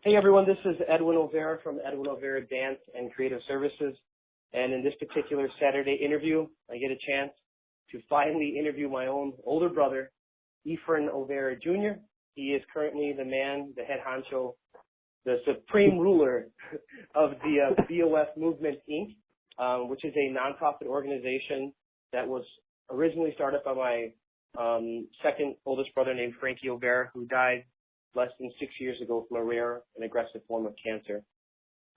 Hey everyone, this is Edwin Olvera from Edwin Olvera Dance and Creative Services. And in this particular Saturday interview, I get a chance to finally interview my own older brother, Efren Olvera Jr. He is currently the man, the head honcho, the supreme ruler of the BOF Movement, Inc., which is a nonprofit organization that was originally started by my second oldest brother named Frankie Olvera, who died less than 6 years ago from a rare and aggressive form of cancer.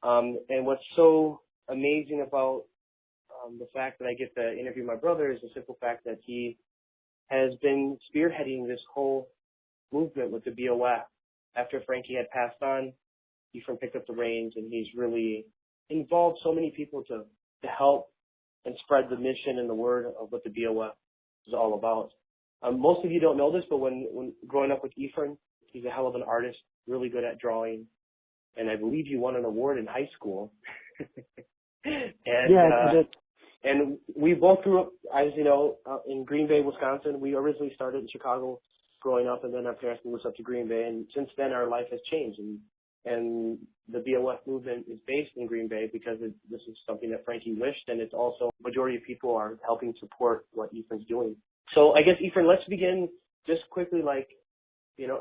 And what's so amazing about the fact that I get to interview my brother is the simple fact that he has been spearheading this whole movement with the BOF. After Frankie had passed on, Efren picked up the reins, and he's really involved so many people to help and spread the mission and the word of what the BOF is all about. Most of you don't know this, but when growing up with Efren, he's a hell of an artist, really good at drawing, and I believe you won an award in high school. And we both grew up, as you know, in Green Bay, Wisconsin. We originally started in Chicago growing up, and then our parents moved us up to Green Bay, and since then our life has changed. And the BOF movement is based in Green Bay because this is something that Frankie wished, and it's also majority of people are helping support what Efren's doing. So I guess, Efren, let's begin just quickly,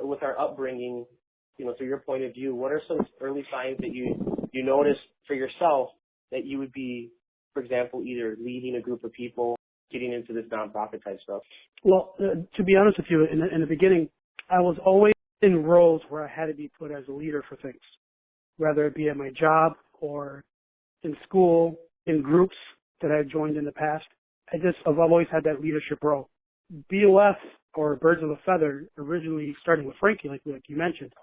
with our upbringing, through your point of view. What are some early signs that you noticed for yourself that you would be, for example, either leading a group of people, getting into this nonprofit type stuff? Well, to be honest with you, in the beginning, I was always in roles where I had to be put as a leader for things, whether it be at my job or in school, in groups that I joined in the past. I've always had that leadership role. BOF, or Birds of a Feather, originally starting with Frankie, like you mentioned,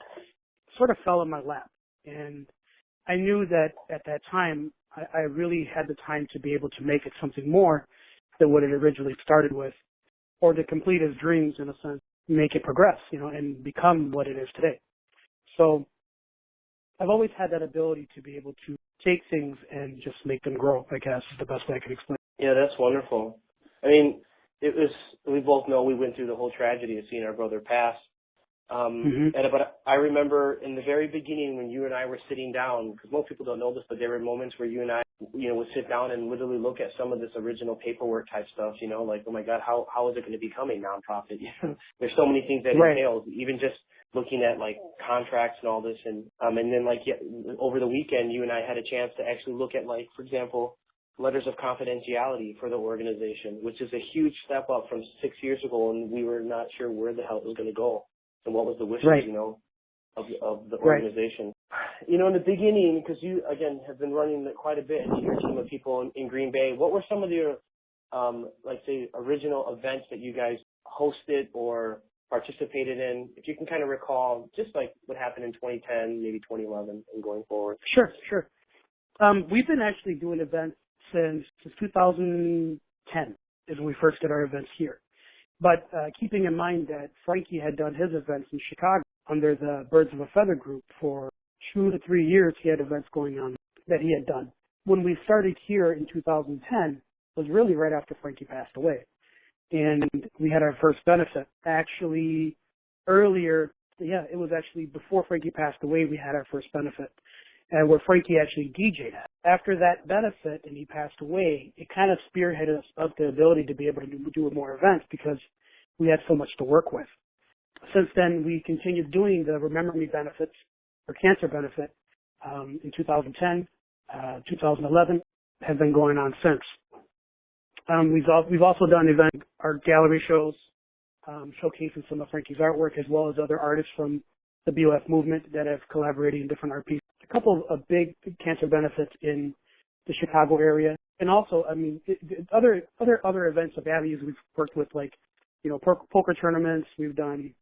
sort of fell in my lap. And I knew that at that time, I really had the time to be able to make it something more than what it originally started with, or to complete his dreams, in a sense, make it progress, and become what it is today. So I've always had that ability to be able to take things and just make them grow, I guess, is the best way I can explain. Yeah, that's wonderful. I mean, we both know we went through the whole tragedy of seeing our brother pass. But I remember in the very beginning when you and I were sitting down, because most people don't know this, but there were moments where you and I, would sit down and literally look at some of this original paperwork type stuff, like, oh my God, how is it going to become a nonprofit? There's so many things that entails, even just looking at like contracts and all this. And then over the weekend, you and I had a chance to actually look at, like, for example, letters of confidentiality for the organization, which is a huge step up from 6 years ago, and we were not sure where the hell it was going to go and what was the wishes, of the organization. In the beginning, because you, again, have been running quite a bit and your team of people in Green Bay, what were some of your, original events that you guys hosted or participated in? If you can kind of recall, just like what happened in 2010, maybe 2011, and going forward. Sure. We've been actually doing events since 2010 is when we first did our events here. But keeping in mind that Frankie had done his events in Chicago under the Birds of a Feather group for 2 to 3 years, he had events going on that he had done. When we started here in 2010 was really right after Frankie passed away. And we had our first benefit. Actually, it was actually before Frankie passed away, we had our first benefit. And where Frankie actually DJ'd at. After that benefit and he passed away, it kind of spearheaded us up the ability to be able to do more events because we had so much to work with. Since then, we continued doing the Remember Me benefits, or cancer benefit, in 2010, 2011, have been going on since. We've also done art gallery shows, showcasing some of Frankie's artwork, as well as other artists from the BOF movement that have collaborated in different art pieces. A couple of big cancer benefits in the Chicago area, and also, other events of avenues we've worked with, like, poker tournaments. We've done,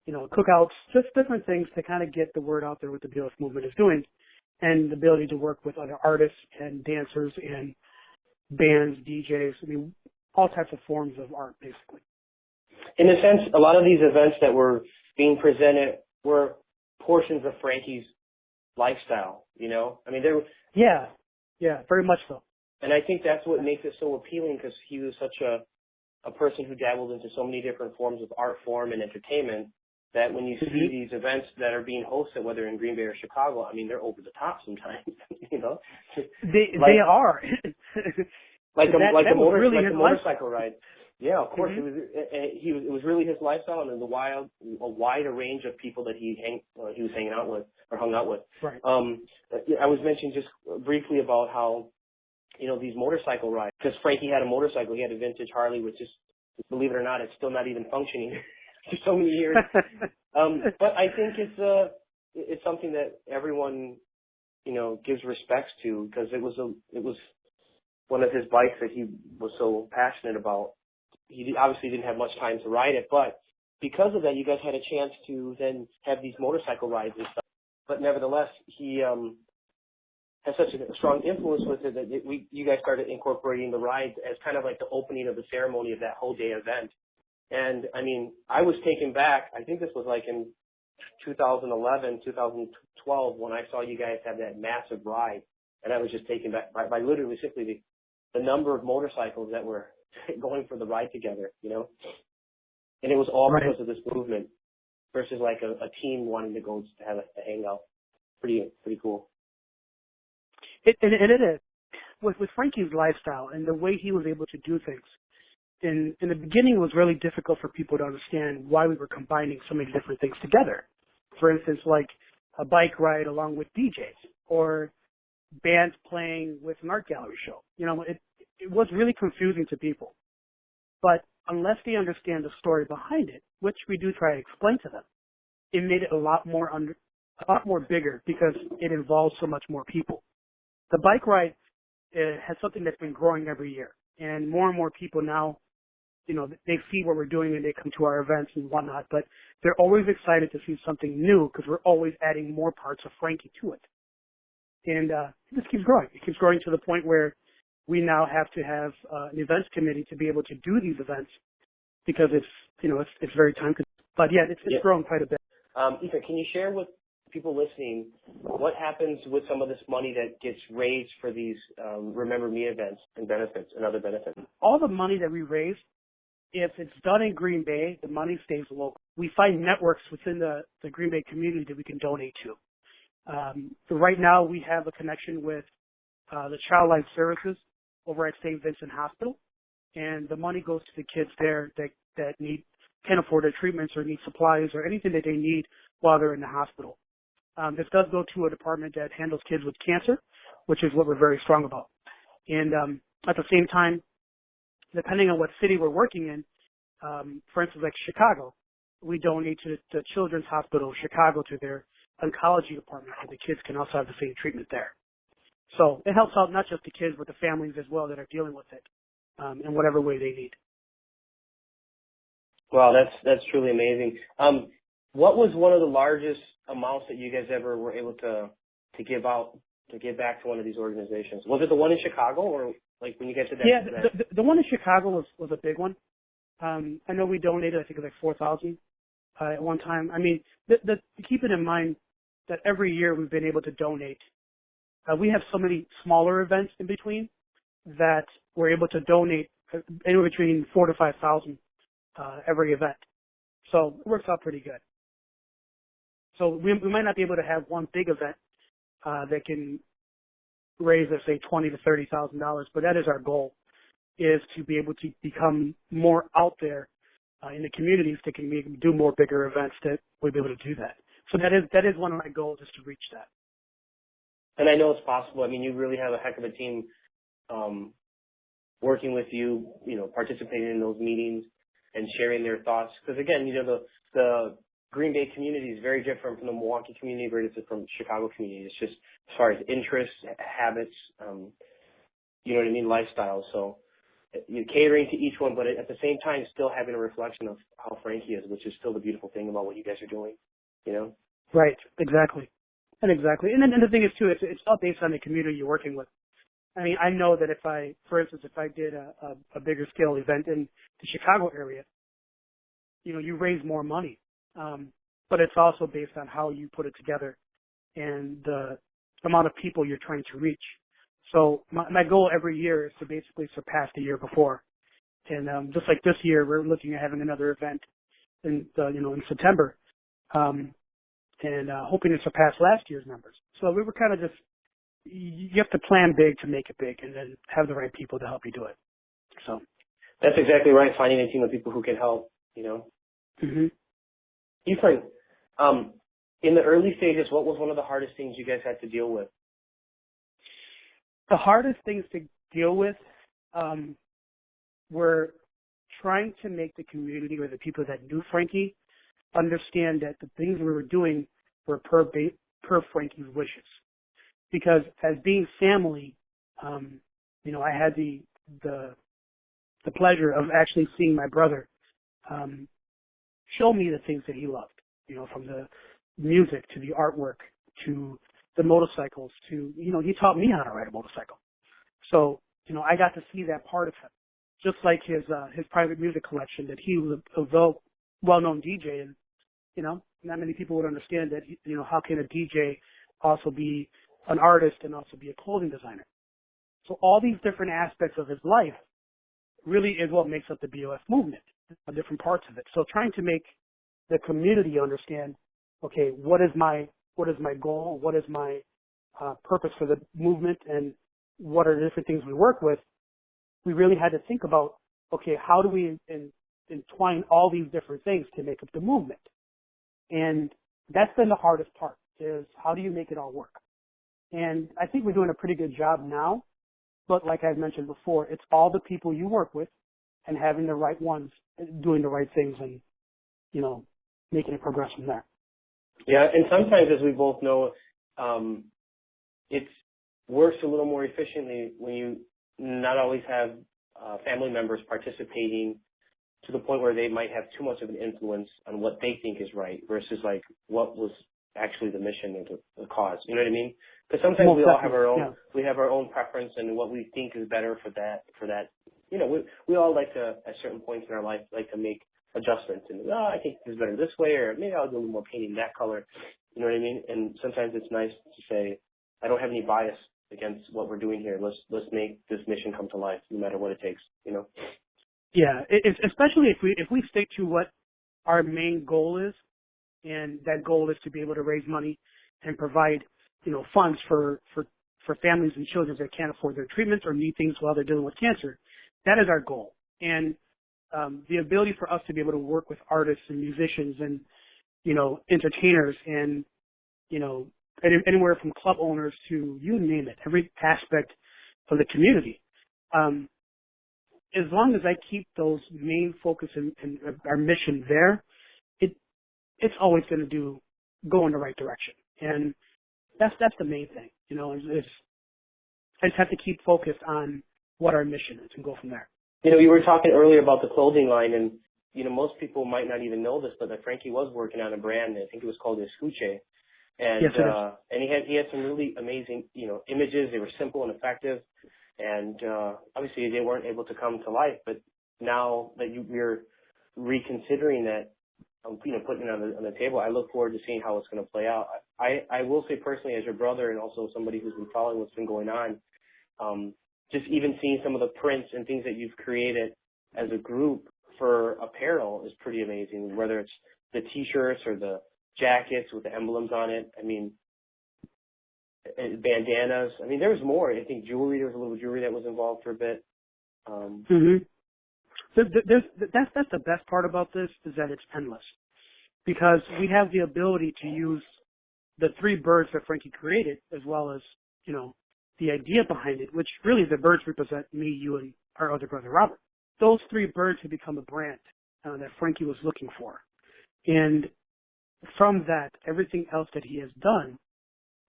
cookouts, just different things to kind of get the word out there what the BOF movement is doing, and the ability to work with other artists and dancers and bands, DJs. All types of forms of art, basically. In a sense, a lot of these events that were being presented were portions of Frankie's lifestyle, there were... Yeah, very much so. And I think that's what makes it so appealing, because he was such a person who dabbled into so many different forms of art form and entertainment that when you see these events that are being hosted, whether in Green Bay or Chicago, I mean, they're over the top sometimes, you know? They are. like a really motorcycle ride. Yeah, of course. It was really his lifestyle, and a wider range of people that he was hanging out with or hung out with. Right. I was mentioning just briefly about how, you know, these motorcycle rides, because Frankie had a motorcycle. He had a vintage Harley, which is, believe it or not, it's still not even functioning for so many years. But I think it's something that everyone, you know, gives respects to, because it was one of his bikes that he was so passionate about. He obviously didn't have much time to ride it, but because of that, you guys had a chance to then have these motorcycle rides and stuff. But nevertheless, he has such a strong influence with it that you guys started incorporating the rides as kind of like the opening of the ceremony of that whole day event. And I mean, I was taken back. I think this was like in 2011, 2012 when I saw you guys have that massive ride, and I was just taken back by literally simply the number of motorcycles that were going for the ride together, you know. And it was all because of this movement versus like a team wanting to go to have a hangout. Pretty cool. It is. With Frankie's lifestyle and the way he was able to do things, in the beginning it was really difficult for people to understand why we were combining so many different things together. For instance, like a bike ride along with DJs, or bands playing with an art gallery show. You know, it was really confusing to people. But unless they understand the story behind it, which we do try to explain to them, it made it a lot more bigger because it involves so much more people. The bike ride has something that's been growing every year, and more people now, you know, they see what we're doing and they come to our events and whatnot, but they're always excited to see something new because we're always adding more parts of Frankie to it. And it just keeps growing. It keeps growing to the point where we now have to have an events committee to be able to do these events because it's very time consuming. But yeah, it's grown quite a bit. Ethan, can you share with people listening what happens with some of this money that gets raised for these Remember Me events and benefits and other benefits? All the money that we raise, if it's done in Green Bay, the money stays local. We find networks within the Green Bay community that we can donate to. So right now we have a connection with the Child Life Services over at St. Vincent Hospital, and the money goes to the kids there that can't afford their treatments or need supplies or anything that they need while they're in the hospital. This does go to a department that handles kids with cancer, which is what we're very strong about. And at the same time, depending on what city we're working in, for instance, like Chicago, we donate to the Children's Hospital of Chicago to their oncology department, so the kids can also have the same treatment there. So it helps out not just the kids, but the families as well that are dealing with it in whatever way they need. Wow, that's truly amazing. What was one of the largest amounts that you guys ever were able to give out, to give back to one of these organizations? Was it the one in Chicago, or like when you guys did that? Yeah, the one in Chicago was a big one. I know we donated, I think it was like $4,000 at one time. I mean, keep it in mind that every year we've been able to donate. We have so many smaller events in between that we're able to donate anywhere between $4,000 to $5,000 every event. So it works out pretty good. So we might not be able to have one big event that can raise, let's say, $20,000 to $30,000, but that is our goal, is to be able to become more out there in the communities that can do more bigger events that we'll be able to do that. So that is one of my goals, is to reach that. And I know it's possible. I mean, you really have a heck of a team working with you, you know, participating in those meetings and sharing their thoughts. Because again, you know, the Green Bay community is very different from the Milwaukee community, very different from the Chicago community. It's just as far as interests, habits, you know what I mean, lifestyles. So you're catering to each one, but at the same time, still having a reflection of how Frankie is, which is still the beautiful thing about what you guys are doing, you know? Right, exactly. And then the thing is, too, it's all based on the community you're working with. I mean, I know that for instance, if I did a bigger scale event in the Chicago area, you know, you raise more money. But it's also based on how you put it together and the amount of people you're trying to reach. So my goal every year is to basically surpass the year before. And just like this year, we're looking at having another event in September. and hoping to surpass last year's numbers. So we were kind of just, you have to plan big to make it big, and then have the right people to help you do it. So that's exactly right. Finding a team of people who can help, you know. Mm-hmm. Efren, in the early stages, what was one of the hardest things you guys had to deal with? The hardest things to deal with were trying to make the community or the people that knew Frankie understand that the things we were doing were per Frankie's wishes. Because as being family, you know, I had the pleasure of actually seeing my brother show me the things that he loved, you know, from the music to the artwork to the motorcycles to, you know, he taught me how to ride a motorcycle. So, you know, I got to see that part of him. Just like his private music collection, that he was a well-known DJ, and, you know, not many people would understand that, you know, how can a DJ also be an artist and also be a clothing designer. So all these different aspects of his life really is what makes up the BOF movement, different parts of it. So trying to make the community understand, okay, what is my goal, what is my purpose for the movement, and what are the different things we work with, we really had to think about, okay, how do we entwine all these different things to make up the movement? And that's been the hardest part, is how do you make it all work? And I think we're doing a pretty good job now, but like I've mentioned before, it's all the people you work with and having the right ones doing the right things and, you know, making it progress from there. Yeah, and sometimes, as we both know, it works a little more efficiently when you not always have family members participating to the point where they might have too much of an influence on what they think is right versus like what was actually the mission and the cause. You know what I mean? Because sometimes we all have our own, we have our own preference and what we think is better for that. You know, we all like to, at certain points in our life, like to make adjustments and, I think it's better this way, or maybe I'll do a little more painting that color. You know what I mean? And sometimes it's nice to say, I don't have any bias against what we're doing here. Let's make this mission come to life, no matter what it takes. You know? Yeah, especially if we stick to what our main goal is, and that goal is to be able to raise money and provide, you know, funds for families and children that can't afford their treatments or need things while they're dealing with cancer. That is our goal. And the ability for us to be able to work with artists and musicians and, you know, entertainers and, you know, anywhere from club owners to you name it, every aspect of the community. As long as I keep those main focus and our mission there, it's always going to go in the right direction. And that's the main thing, you know, I just have to keep focused on what our mission is and go from there. You know, you were talking earlier about the clothing line, and, you know, most people might not even know this, but that Frankie was working on a brand, I think it was called Escuche. And, yes, and he had some really amazing, you know, images. They were simple and effective. And, obviously they weren't able to come to life, but now that we're reconsidering that, you know, putting it on the table, I look forward to seeing how it's going to play out. I will say personally, as your brother and also somebody who's been following what's been going on, just even seeing some of the prints and things that you've created as a group for apparel is pretty amazing, whether it's the T-shirts or the jackets with the emblems on it. I mean, bandanas. I mean, there was more. I think jewelry, there was a little jewelry that was involved for a bit. That's the best part about this, is that it's endless, because we have the ability to use the three birds that Frankie created, as well as, you know, the idea behind it, which really the birds represent me, you, and our other brother Robert. Those three birds have become a brand that Frankie was looking for, and from that, everything else that he has done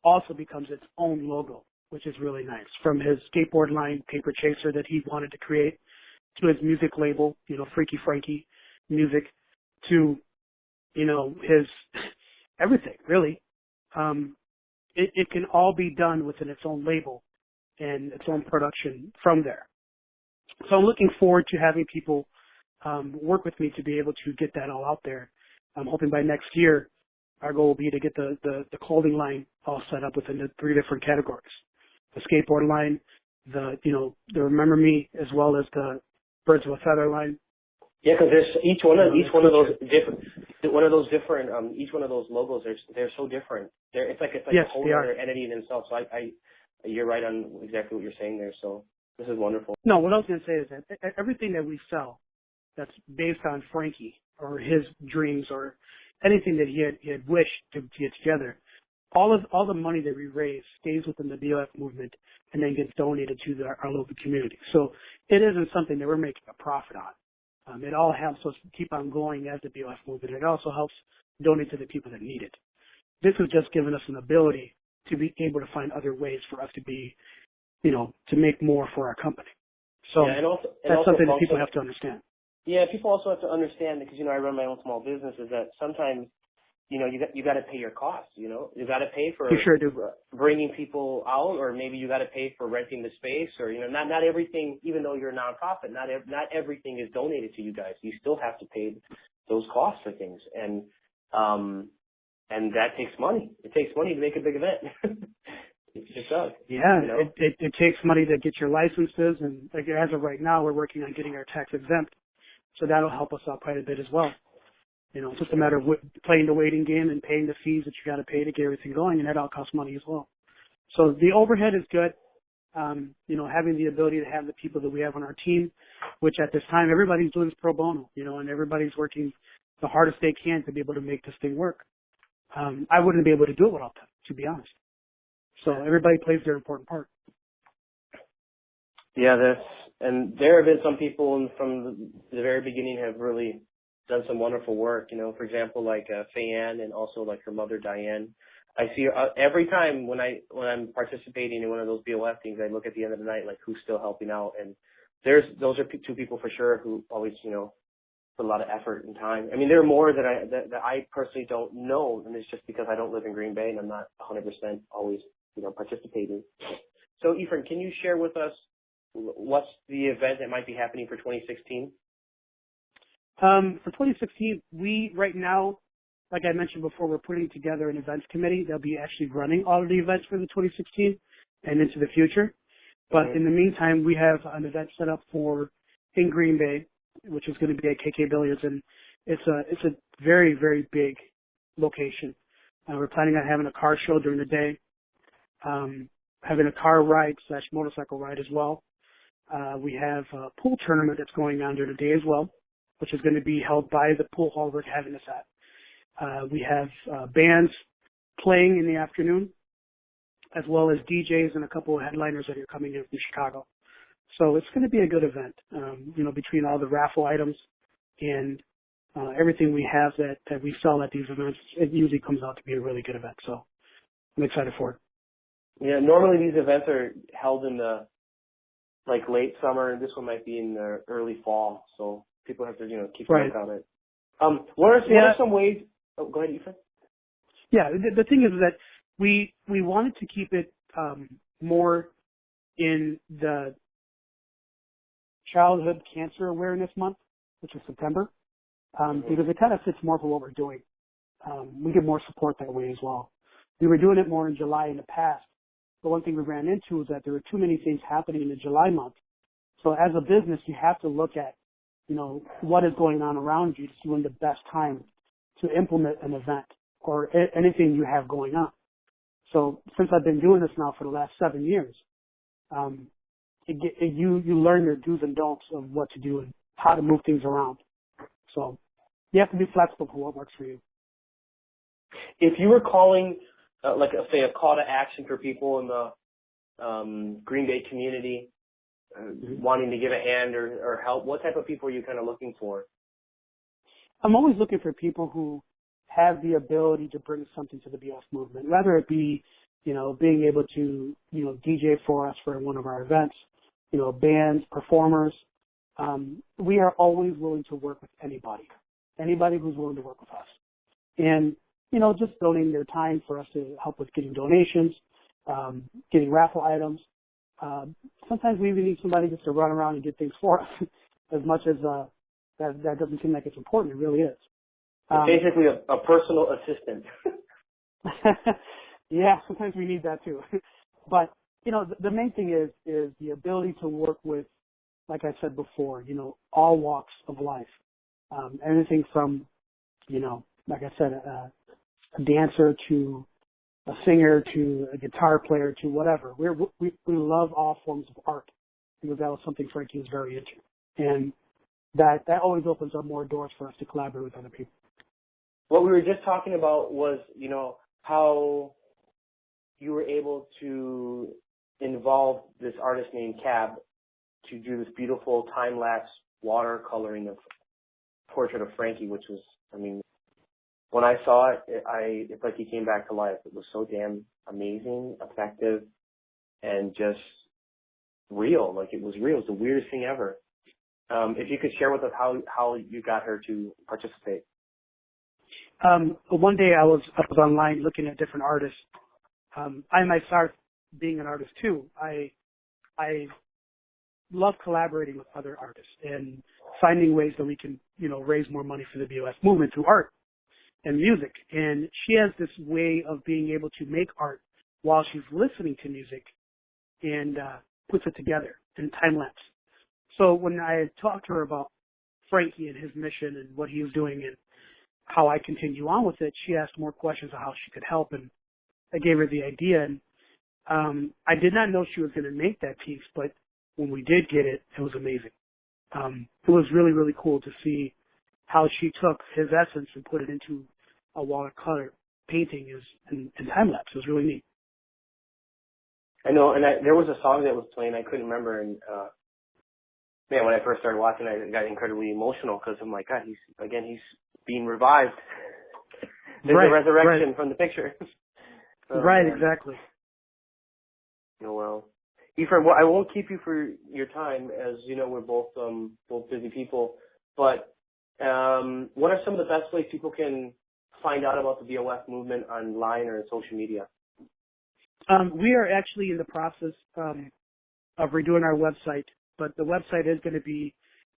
also becomes its own logo, which is really nice. From his skateboard line, Paper Chaser, that he wanted to create, to his music label, you know, Freaky Frankie Music, to, you know, his everything, really. It can all be done within its own label and its own production from there. So I'm looking forward to having people work with me to be able to get that all out there. I'm hoping by next year, our goal will be to get the clothing line all set up within the three different categories: the skateboard line, the Remember Me, as well as the Birds of a Feather line. Yeah, because there's each one of those different. What are those different? Each one of those logos, they're so different. It's like Yes, a whole they are. other entity in themselves. So you're right on exactly what you're saying there. So this is wonderful. No, what I was going to say is that everything that we sell that's based on Frankie or his dreams or anything that he had wished to get together, all the money that we raise stays within the BLF movement and then gets donated to our local community. So it isn't something that we're making a profit on. It all helps us keep on going as the BLF movement. It also helps donate to the people that need it. This has just given us an ability to be able to find other ways for us to be, to make more for our company. So yeah, that's something that people have to understand. Yeah, people also have to understand, because, I run my own small business, is that sometimes, you got to pay your costs, you got to pay for You sure do. bringing people out, or maybe you got to pay for renting the space, or, not everything, even though you're a nonprofit, not everything is donated to you guys. You still have to pay those costs for things. And that takes money. It takes money to make a big event. It does. Yeah, it takes money to get your licenses, and like as of right now, we're working on getting our tax exempt, so that'll help us out quite a bit as well. It's just a matter of playing the waiting game and paying the fees that you got to pay to get everything going, and that all costs money as well. So the overhead is good. Having the ability to have the people that we have on our team, which at this time everybody's doing this pro bono, and everybody's working the hardest they can to be able to make this thing work. I wouldn't be able to do it without them, to be honest. So everybody plays their important part. Yeah, and there have been some people from the very beginning have really done some wonderful work. For example, like Fayanne, and also like her mother Diane. I see every time when I'm participating in one of those BOF things, I look at the end of the night like who's still helping out, and those are two people for sure who always put a lot of effort and time. I mean, there are more that I personally don't know, and it's just because I don't live in Green Bay and I'm not 100% always participating. So, Efren, can you share with us what's the event that might be happening for 2016? For 2016, we right now, like I mentioned before, we're putting together an events committee that'll be actually running all of the events for the 2016 and into the future. But in the meantime, we have an event set up in Green Bay, which is going to be at KK Billiards, and it's a very, very big location. We're planning on having a car show during the day, having a car ride / motorcycle ride as well. We have a pool tournament that's going on during the day as well, which is going to be held by the pool hall we're having this at. We have bands playing in the afternoon, as well as DJs and a couple of headliners that are coming in from Chicago. So it's going to be a good event, between all the raffle items and everything we have that we sell at these events. It usually comes out to be a really good event. So I'm excited for it. Yeah, normally these events are held in the late summer, and this one might be in the early fall. So people have to keep a look on it. What are some ways? Oh, go ahead, Efren. Yeah, the thing is that we wanted to keep it more in the Childhood Cancer Awareness Month, which is September, because it kind of fits more for what we're doing. We get more support that way as well. We were doing it more in July in the past, but one thing we ran into is that there were too many things happening in the July month. So as a business, you have to look at, what is going on around you to see when the best time to implement an event or anything you have going on. So since I've been doing this now for the last 7 years, you learn your do's and don'ts of what to do and how to move things around. So you have to be flexible for what works for you. If you were calling, say, a call to action for people in the Green Bay community wanting to give a hand or help, what type of people are you kind of looking for? I'm always looking for people who have the ability to bring something to the BLF movement, whether it be, being able to, DJ for us for one of our events, bands, performers. We are always willing to work with anybody who's willing to work with us. And, just donating their time for us to help with getting donations, getting raffle items. Sometimes we even need somebody just to run around and get things for us, as much as that doesn't seem like it's important. It really is. Basically a personal assistant. Yeah, sometimes we need that too. But, the main thing is the ability to work with, like I said before, all walks of life. Anything from, like I said, a dancer to a singer to a guitar player to whatever. We love all forms of art, because that was something Frankie was very into, and that always opens up more doors for us to collaborate with other people. What we were just talking about was, how you were able to involve this artist named Cab to do this beautiful time-lapse watercoloring of portrait of Frankie, which was, when I saw it, it's like he came back to life. It was so damn amazing, effective, and just real. Like, it was real. It was the weirdest thing ever. If you could share with us how you got her to participate. One day I was online looking at different artists. I myself, being an artist too, I love collaborating with other artists and finding ways that we can, raise more money for the BOS movement through art and music. And she has this way of being able to make art while she's listening to music and puts it together in time lapse. So when I talked to her about Frankie and his mission and what he was doing and how I continue on with it, she asked more questions on how she could help, and I gave her the idea. And I did not know she was going to make that piece, but when we did get it, it was amazing. It was really, really cool to see how she took his essence and put it into a watercolor painting in time lapse. It was really neat. I know, and there was a song that was playing, I couldn't remember, and man, when I first started watching, I got incredibly emotional because I'm like, God, he's being revived. There's a resurrection from the picture. Right, exactly. Oh, well. Efren, I won't keep you for your time, as you know, we're both busy people, but what are some of the best ways people can find out about the BOF movement online or in social media? We are actually in the process of redoing our website, but the website is going to be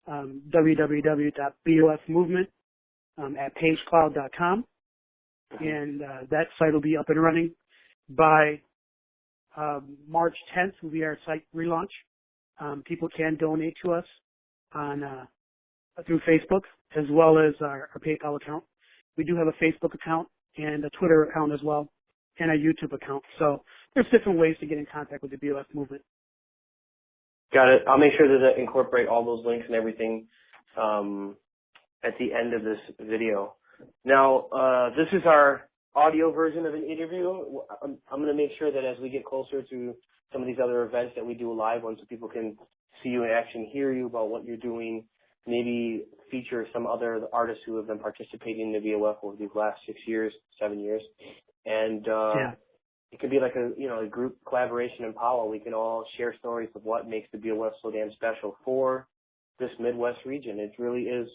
www.bofmovement at pagecloud.com, and that site will be up and running by March 10th. Will be our site relaunch. People can donate to us on through Facebook as well as our PayPal account. We do have a Facebook account and a Twitter account as well, and a YouTube account. So there's different ways to get in contact with the BOF movement. Got it. I'll make sure to incorporate all those links and everything at the end of this video. Now, this is our audio version of an interview. I'm going to make sure that as we get closer to some of these other events that we do live on, so people can see you in action, hear you about what you're doing, maybe feature some other artists who have been participating in the BOF over these last 7 years. And it could be like a group collaboration in Powell. We can all share stories of what makes the BOF so damn special for this Midwest region. It really is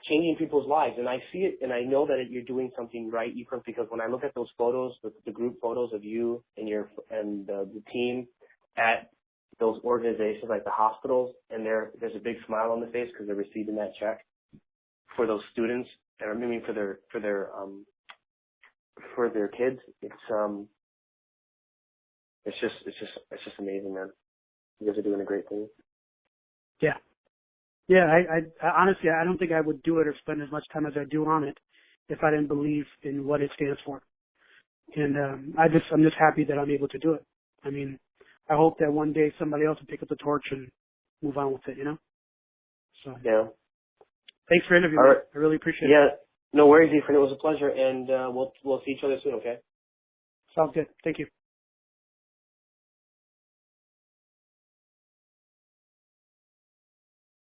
changing people's lives, and I see it, and I know that you're doing something right, Efren, because when I look at those photos, the group photos of you and the team at those organizations like the hospitals, and there's a big smile on the face because they're receiving that check for those students, or maybe for their kids. It's just amazing, man. You guys are doing a great thing. Yeah. Yeah, I honestly, I don't think I would do it or spend as much time as I do on it if I didn't believe in what it stands for. And I'm just happy that I'm able to do it. I mean, I hope that one day somebody else will pick up the torch and move on with it, So yeah. Thanks for interviewing me. I really appreciate it. Yeah, no worries, Efren. It was a pleasure, and we'll see each other soon, okay? Sounds good. Thank you.